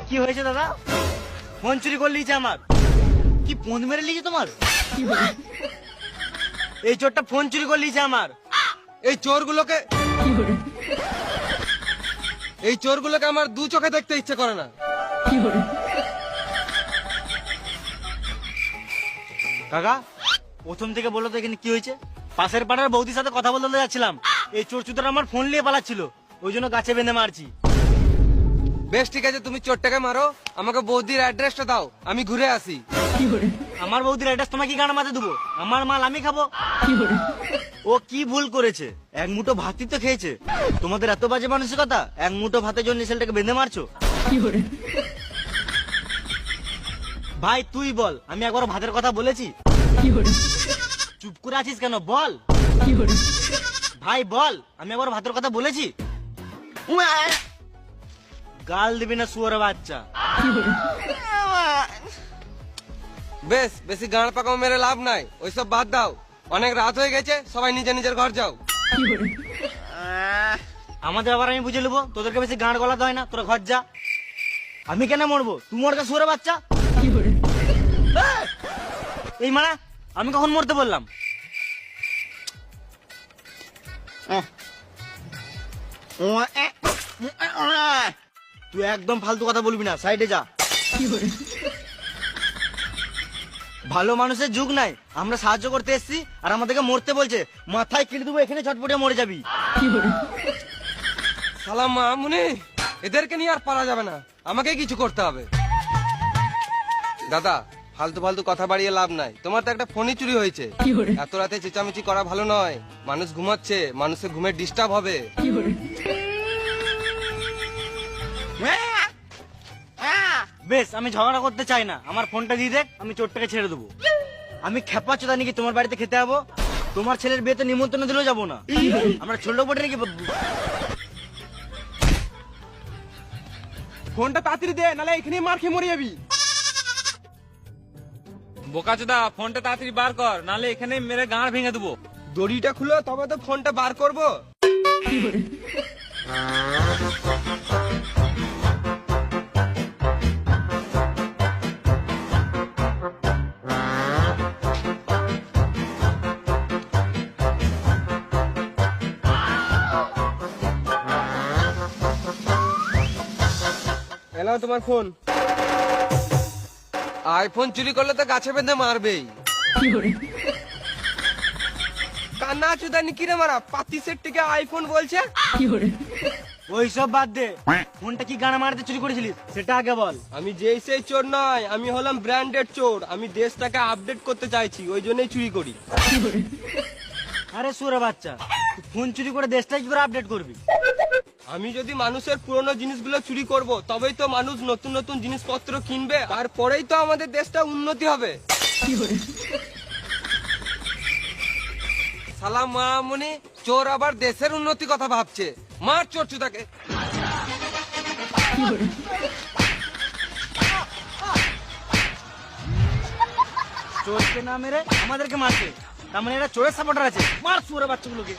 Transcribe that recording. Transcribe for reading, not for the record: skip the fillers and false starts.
কি হয়েছে দাদা? ফোন চুরি করে লিয়েছে আমার। কি ফোন মেরে লিয়েছে তোমার? এই চোরটা ফোন চুরি করে লিয়েছে আমার। এই চোরগুলোকে আমার দু চোখে দেখতে ইচ্ছে করে না। কাকা, প্রথম থেকে বলো তো এখানে কি হয়েছে? পাশের পাড়ার বৌদির সাথে কথা বলতে যাচ্ছিলাম, এই চোর চুদার আমার ফোন নিয়ে পালাচ্ছিল, ওই জন্য গাছে বেঁধে মারছি। বেশ ঠিক আছে, তুমি চোরটাকে মারো, আমাকে বৌদির অ্যাড্রেসটা দাও, আমি ঘুরে আসি। আমার বৌদির অ্যাড্রেস তোমাকে কি গান মাঝে দেবো? আমার মাল আমি খাবো। ও কি ভুল করেছে? এক মুঠো ভাতই তো খেয়েছে। তোমাদের এত বাজে মানসিকতা, এক মুঠো ভাতের জন্য ছেলেটাকে বেঁধে মারছো। ভাই তুই বল, আমি একবার ভাতের কথা বলেছি? চুপ করে আছিস কেন, বল ভাই বল, আমি একবার ভাতের কথা বলেছি? গাল দিবি না শুয়োরের বাচ্চা। বেশ, বেশি গাঁড় পাকাও মেরে লাভ নাই, ওইসব বাদ দাও। অনেক রাত হয়ে গেছে, সবাই নিজের নিজের ঘর যাও। আমাদের আবার আমি বুঝে নেবো, তোদেরকে বেশি গাঁড় গলাতে হয় না, তোরা ঘর যা। আমি কেন মরবো? তুই মরকা শুয়োরের বাচ্চা। এই মানা, আমি কখন মরতে বললাম? তুই একদম ফালতু কথা বলবি না, সাইডে যা। ভালো মানুষের যুগ নাই, আমরা সাহায্য করতে এসেছি আর আমাদেরকে মরতে বলছে। মাথায় কেটে দেবো, এখানে ছটপটে মরে যাবি। সালাম মামুনি, এদেরকে নিয়ে আর পারা যাবে না, আমাকে কিছু করতে হবে। দাদা, ফালতু ফালতু কথা বাড়িয়ে লাভ নাই, তোমার তো একটা ফোনই চুরি হয়েছে। এত রাতে চেঁচামেচি করা ভালো নয়, মানুষ ঘুমাচ্ছে, মানুষের ঘুমের ডিস্টার্ব হবে। বেশ, আমি ঝগড়া করতে চাই না, আমার ফোনটা দিয়ে দেখ, আমি চোরটাকে ছেড়ে দেবো। আমি খেপা চোদা নাকি তোমার বাড়িতে খেতে যাবো? তোমার ছেলের বিয়েতে নিমন্ত্রণ দিলেও যাবো না। আমরা ছোট বটে নাকি? ফোনটা তাড়াতাড়ি দে, নালে এখানেই মার খেয়ে মরে যাবি। বোকাচোদা, ফোনটা তাড়াতাড়ি বার কর, নালে এখানে মেরে গাঁড় ভেঙে দেবো। দড়িটা খুলো, তবে তো ফোনটা বার করবো। এলাও তোমার ফোন। আইফোন চুরি করলে তো গাছে বেঁধে মারবেই। কান্না চুদানি কিরে মারা, পাতি সেট থেকে আইফোন বলছে। ওই সব বাদ দে, ফোনটা কি গানা মারতে চুরি করেছিলিস সেটা আগে বল। আমি যেই সেই চোর নয়, আমি হলাম ব্র্যান্ডেড চোর। আমি দেশটাকে আপডেট করতে চাইছি, ওই জন্যই চুরি করি। আরে সুরে বাচ্চা, তুই ফোন চুরি করে দেশটা কি করে আপডেট করবি? আমি যদি মানুষের পুরনো জিনিসগুলো চুরি করব, তবেই তো মানুষ নতুন নতুন জিনিসপত্র কিনবে, তারপরেই তো আমাদের দেশটা উন্নতি হবে। সালাম মামুনি, চোর আবার দেশের উন্নতি কথা ভাবছে। মার চোর চুদাকে। চোরকে না মেরে আমাদেরকে মারছে, তার মানে এরা চোরের সাপোর্টার আছে। মার সুরে বাচ্চাগুলোকে।